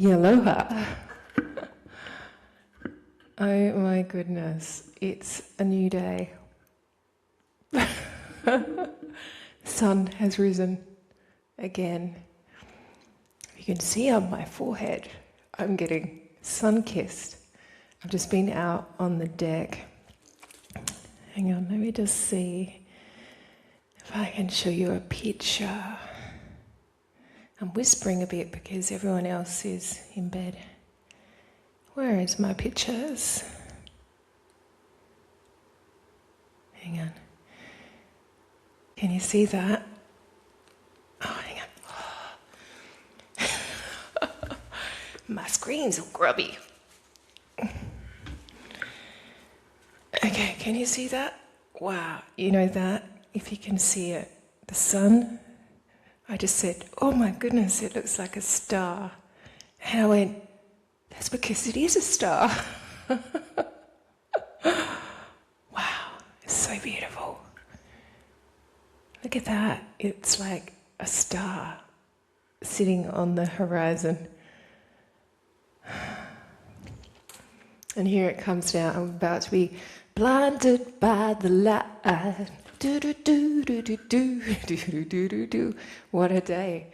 Aloha. Oh my goodness, it's a new day. The sun has risen again. You can see on my forehead, I'm getting sun-kissed. I've just been out on the deck. Hang on, let me just see if I can show you a picture. I'm whispering a bit because everyone else is in bed. Where is my pictures? Hang on. Can you see that? Oh, hang on. My screen's all grubby. Okay, can you see that? Wow, you know that? If you can see it, the sun, I just said, oh my goodness, it looks like a star. And I went, that's because it is a star. Wow, it's so beautiful. Look at that, it's like a star sitting on the horizon. And here it comes down. I'm about to be blinded by the light. Do do do do do do do do do do do. What a day!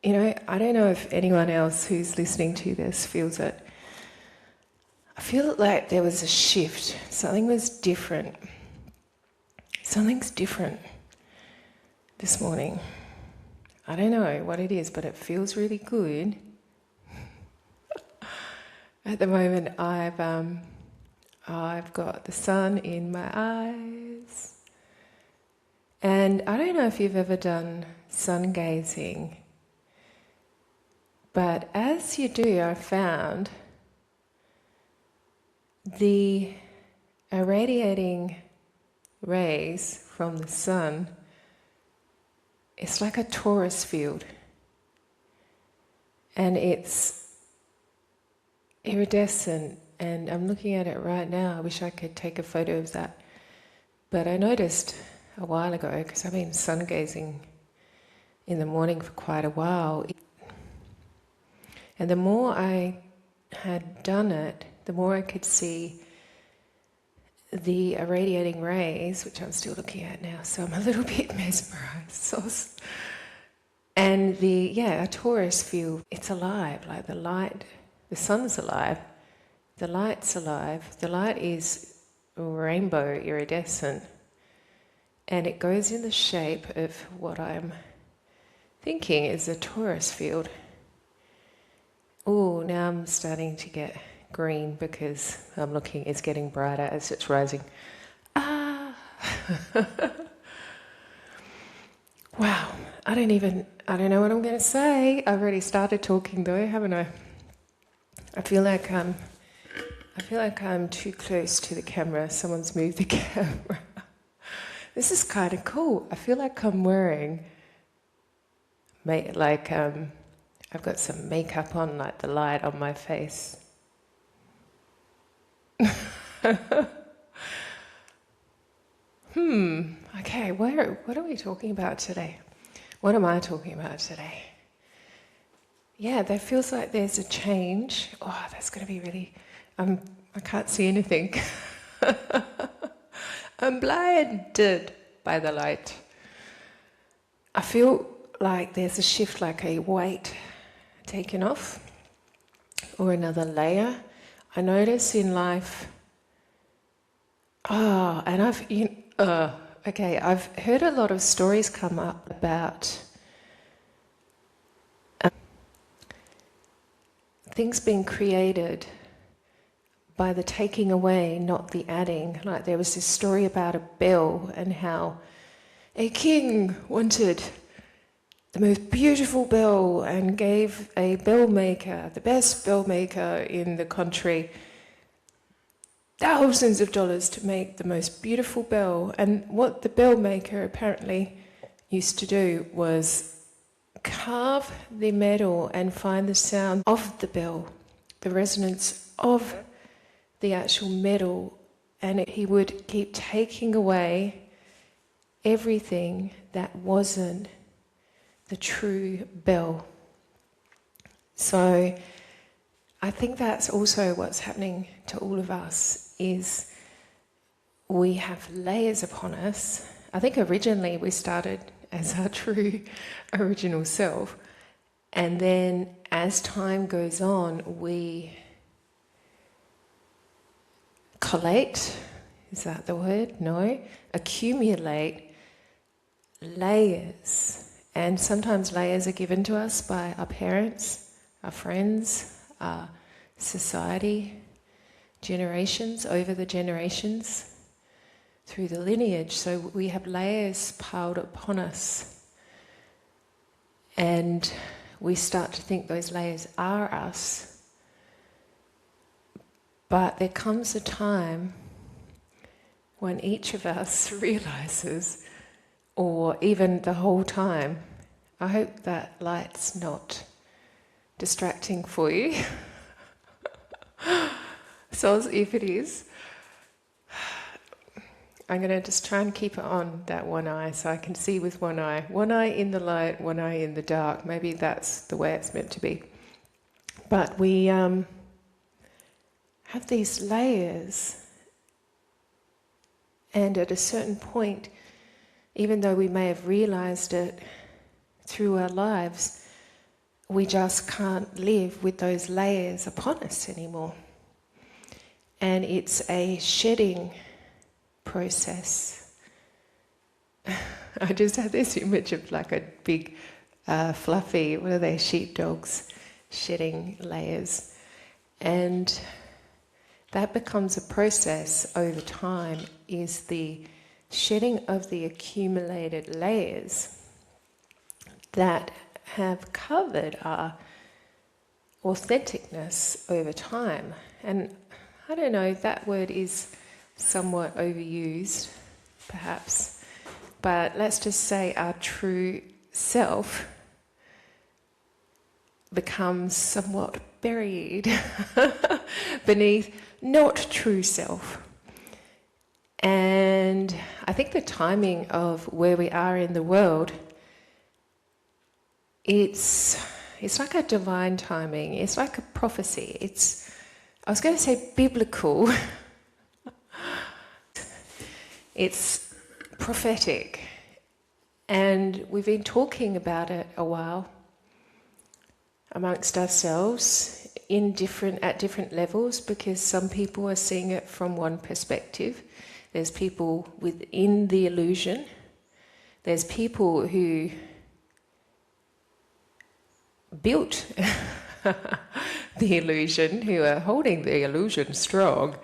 You know, I don't know if anyone else who's listening to this feels it. I feel like there was a shift. Something was different. Something's different this morning. I don't know what it is, but it feels really good. At the moment, I've got the sun in my eyes, and I don't know if you've ever done sun gazing, but as you do, I've found the irradiating rays from the sun. It's like a torus field, and it's iridescent, and I'm looking at it right now. I wish I could take a photo of that, but I noticed a while ago, because I've been sun gazing in the morning for quite a while, and the more I had done it, the more I could see the irradiating rays, which I'm still looking at now, so I'm a little bit mesmerized. And a torus field, it's alive, like the light. The sun's alive, the light's alive, the light is rainbow iridescent, and it goes in the shape of what I'm thinking is a torus field. Oh, now I'm starting to get green because I'm looking, it's getting brighter as it's rising. Ah! Wow, I don't know what I'm going to say. I've already started talking though, haven't I? I feel like I'm too close to the camera. Someone's moved the camera. This is kind of cool. I feel like I'm wearing, I've got some makeup on, like the light on my face. Okay, what are we talking about today? What am I talking about today? Yeah, there feels like there's a change. Oh, that's going to be really... I can't see anything. I'm blinded by the light. I feel like there's a shift, like a weight taken off, or another layer. I notice in life... and I've heard a lot of stories come up about things being created by the taking away, not the adding. Like there was this story about a bell and how a king wanted the most beautiful bell and gave a bell maker, the best bell maker in the country, thousands of dollars to make the most beautiful bell. And what the bell maker apparently used to do was carve the metal and find the sound of the bell, the resonance of the actual metal, and he would keep taking away everything that wasn't the true Belle. So I think that's also what's happening to all of us, is we have layers upon us. I think originally we started as our true original self, and then as time goes on, we collate, is that the word? No. Accumulate layers. And sometimes layers are given to us by our parents, our friends, our society, generations, over the generations, through the lineage. So we have layers piled upon us. And we start to think those layers are us. But there comes a time when each of us realizes, or even the whole time, I hope that light's not distracting for you. So if it is, I'm going to just try and keep it on that one eye so I can see with one eye. One eye in the light, one eye in the dark. Maybe that's the way it's meant to be. But we have these layers, and at a certain point, even though we may have realized it through our lives, we just can't live with those layers upon us anymore. And it's a shedding process. I just had this image of like a big fluffy, what are they, sheepdogs, shedding layers. And that becomes a process over time, is the shedding of the accumulated layers that have covered our authenticness over time. And I don't know, that word is somewhat overused, perhaps, but let's just say our true self becomes somewhat buried beneath not true self. And I think the timing of where we are in the world, it's like a divine timing. It's like a prophecy. I was going to say biblical. It's prophetic. And we've been talking about it a while amongst ourselves at different levels, because some people are seeing it from one perspective. There's people within the illusion. There's people who built the illusion, who are holding the illusion strong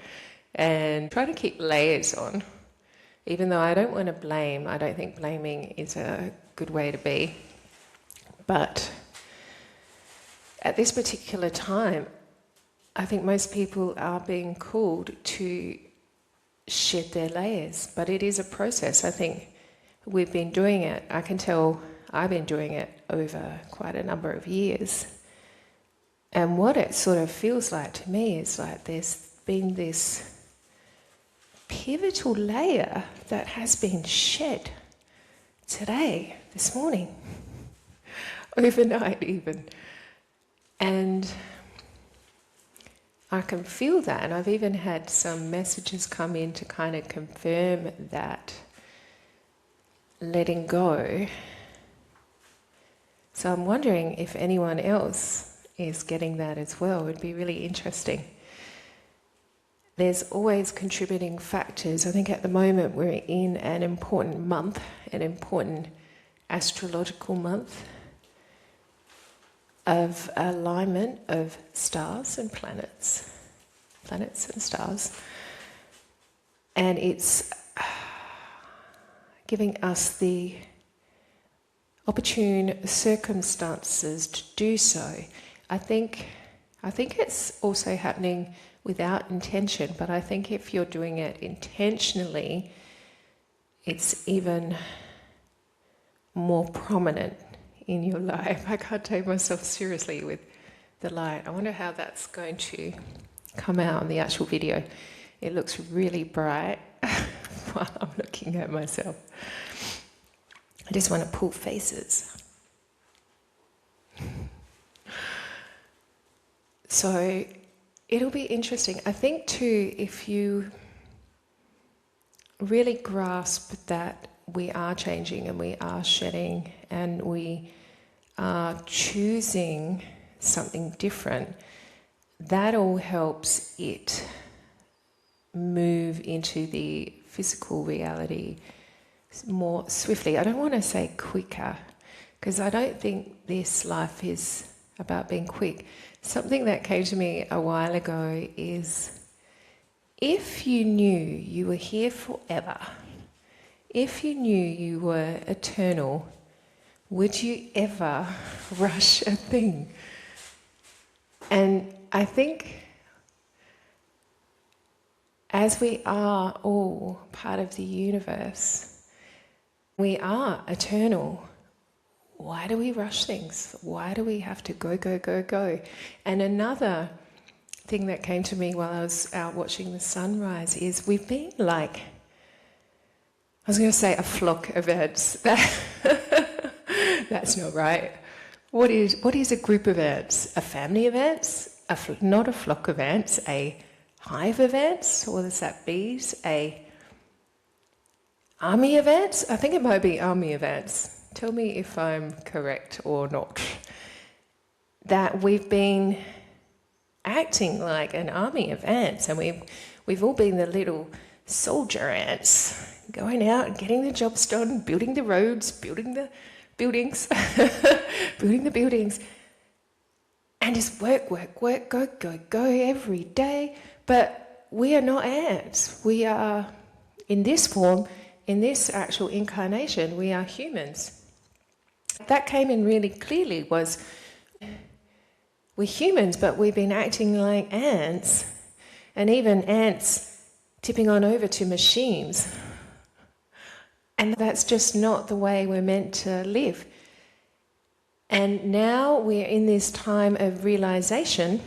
and trying to keep layers on. Even though I don't want to blame, I don't think blaming is a good way to be. But at this particular time, I think most people are being called to shed their layers, but it is a process. I think we've been doing it. I can tell I've been doing it over quite a number of years. And what it sort of feels like to me is like there's been this pivotal layer that has been shed today, this morning, overnight even. And I can feel that, and I've even had some messages come in to kind of confirm that letting go. So I'm wondering if anyone else is getting that as well. It would be really interesting. There's always contributing factors. I think at the moment we're in an important month, an important astrological month of alignment of stars and planets and stars. And it's giving us the opportune circumstances to do so. I think it's also happening without intention, but I think if you're doing it intentionally, it's even more prominent in your life. I can't take myself seriously with the light. I wonder how that's going to come out in the actual video. It looks really bright, while I'm looking at myself. I just want to pull faces. So it'll be interesting. I think too, if you really grasp that we are changing and we are shedding and we are choosing something different, that all helps it move into the physical reality more swiftly. I don't want to say quicker, because I don't think this life is about being quick. Something that came to me a while ago is, if you knew you were here forever, if you knew you were eternal, would you ever rush a thing? And I think as we are all part of the universe, we are eternal. Why do we rush things? Why do we have to go, go, go, go? And another thing that came to me while I was out watching the sunrise is we've been like, I was going to say a flock of ants. That's not right. What is a group of ants? A family of ants? Not a flock of ants, a hive of ants? Or is that bees? A army of ants? I think it might be army of ants. Tell me if I'm correct or not. That we've been acting like an army of ants, and we've all been the little soldier ants, going out and getting the jobs done, building the roads, building the buildings, building the buildings, and just work, work, work, go, go, go every day. But we are not ants. We are, in this form, in this actual incarnation, we are humans. That came in really clearly was, we're humans, but we've been acting like ants, and even ants tipping on over to machines. And that's just not the way we're meant to live. And now we're in this time of realization,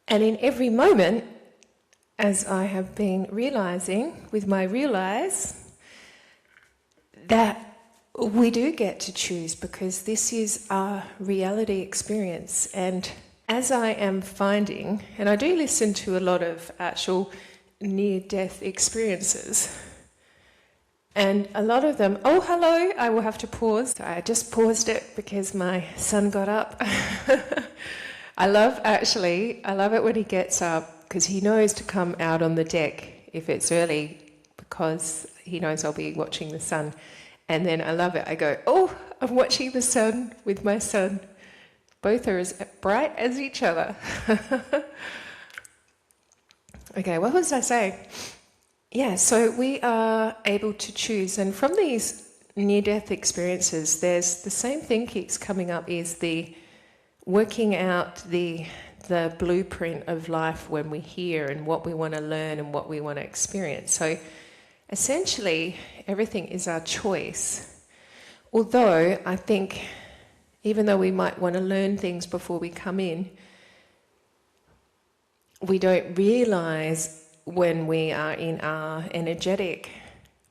and in every moment, as I have been realizing with my realize, that we do get to choose, because this is our reality experience. And as I am finding, and I do listen to a lot of actual near-death experiences, and a lot of them, oh hello, I will have to pause. I just paused it because my son got up. I love it when he gets up, because he knows to come out on the deck if it's early, because he knows I'll be watching the sun. And then I love it. I go, oh, I'm watching the sun with my son. Both are as bright as each other. Okay, what was I saying? Yeah, so we are able to choose. And from these near-death experiences, there's the same thing keeps coming up, is the working out the blueprint of life when we're here, and what we want to learn and what we want to experience. So essentially, everything is our choice. Although I think, even though we might want to learn things before we come in, we don't realize when we are in our energetic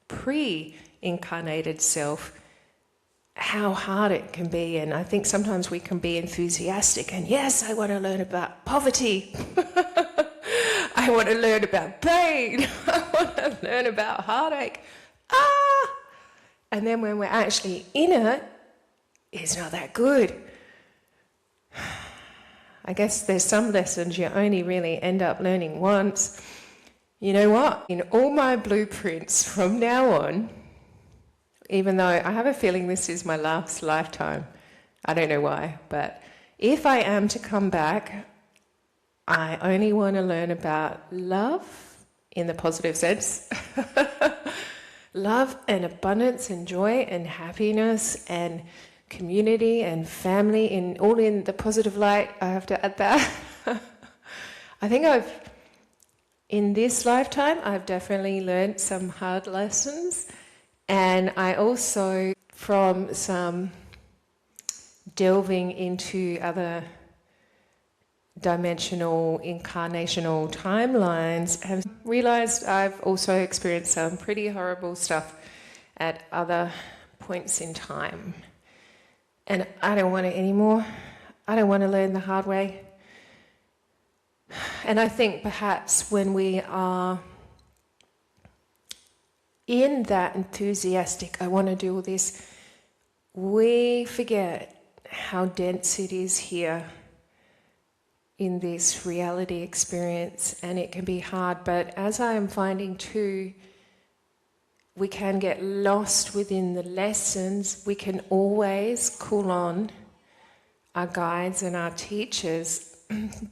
pre-incarnated self how hard it can be. And I think sometimes we can be enthusiastic and, yes, I want to learn about poverty. I want to learn about pain. I want to learn about heartache. And then when we're actually in it, it's not that good. I guess there's some lessons you only really end up learning once. You know what? In all my blueprints from now on, even though I have a feeling this is my last lifetime, I don't know why, but if I am to come back, I only want to learn about love in the positive sense. Love and abundance and joy and happiness and community and family, all in the positive light. I have to add that. I think in this lifetime, I've definitely learned some hard lessons. And I also, from some delving into other dimensional, incarnational timelines, have realized I've also experienced some pretty horrible stuff at other points in time. And I don't want it anymore. I don't want to learn the hard way. And I think perhaps when we are in that enthusiastic, I want to do all this, we forget how dense it is here in this reality experience, and it can be hard. But as I am finding too, we can get lost within the lessons. We can always call on our guides and our teachers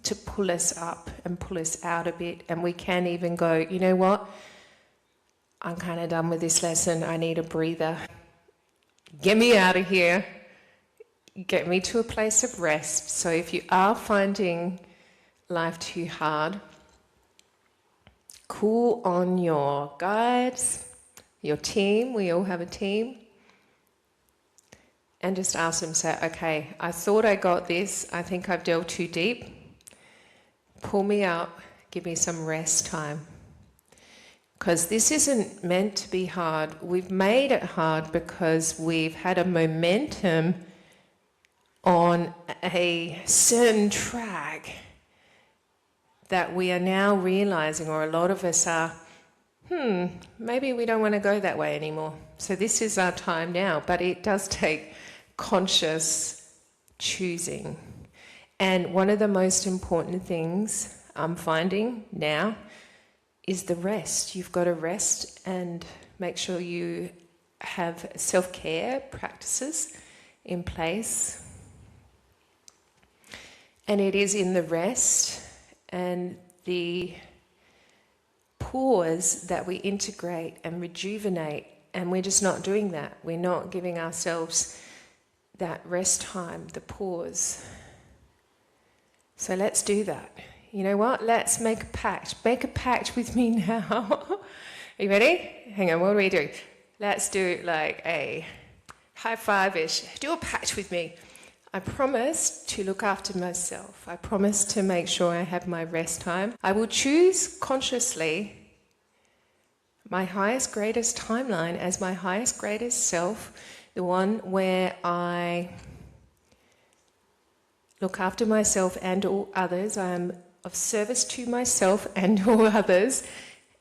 to pull us up and pull us out a bit. And we can even go, you know what? I'm kind of done with this lesson. I need a breather. Get me out of here. Get me to a place of rest. So if you are finding life too hard, call on your guides, your team. We all have a team. And just ask them, say, okay, I thought I got this. I think I've delved too deep. Pull me out. Give me some rest time. Because this isn't meant to be hard. We've made it hard because we've had a momentum on a certain track that we are now realizing, or a lot of us are, maybe we don't want to go that way anymore. So this is our time now, but it does take conscious choosing. And one of the most important things I'm finding now is the rest. You've got to rest and make sure you have self-care practices in place. And it is in the rest and the pause that we integrate and rejuvenate, and we're just not doing that. We're not giving ourselves that rest time, the pause. So let's do that. You know what? Let's make a pact. Make a pact with me now. Are you ready? Hang on, what do we do? Let's do like a high five-ish. Do a pact with me. I promise to look after myself. I promise to make sure I have my rest time. I will choose consciously my highest, greatest timeline as my highest, greatest self, the one where I look after myself and all others. I am of service to myself and all others,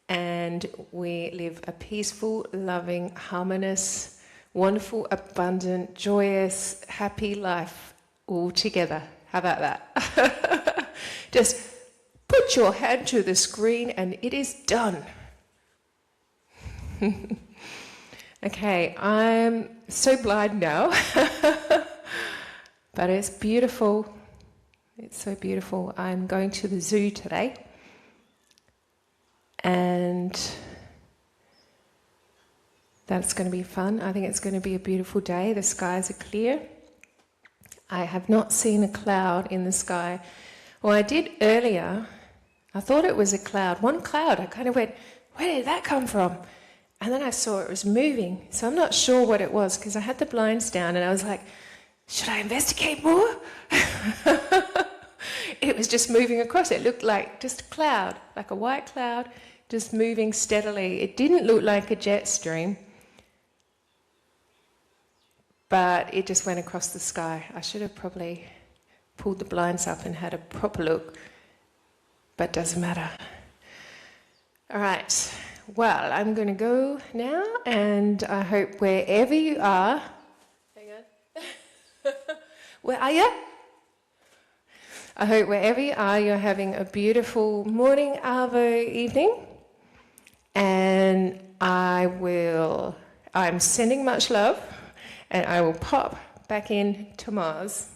and we live a peaceful, loving, harmonious, wonderful, abundant, joyous, happy life all together. How about that? Just put your hand to the screen and it is done. Okay, I'm so blind now, but it's beautiful. It's so beautiful. I'm going to the zoo today, and that's going to be fun. I think it's going to be a beautiful day. The skies are clear. I have not seen a cloud in the sky. Well, I did earlier. I thought it was a cloud. One cloud. I kind of went, where did that come from? And then I saw it was moving. So I'm not sure what it was, because I had the blinds down and I was like, should I investigate more? It was just moving across. It looked like just a cloud, like a white cloud, just moving steadily. It didn't look like a jet stream, but it just went across the sky. I should have probably pulled the blinds up and had a proper look, but doesn't matter. All right, well, I'm going to go now, and I hope wherever you are, hang on, where are you? I hope wherever you are, you're having a beautiful morning, arvo, evening, and I'm sending much love, and I will pop back in to Mars.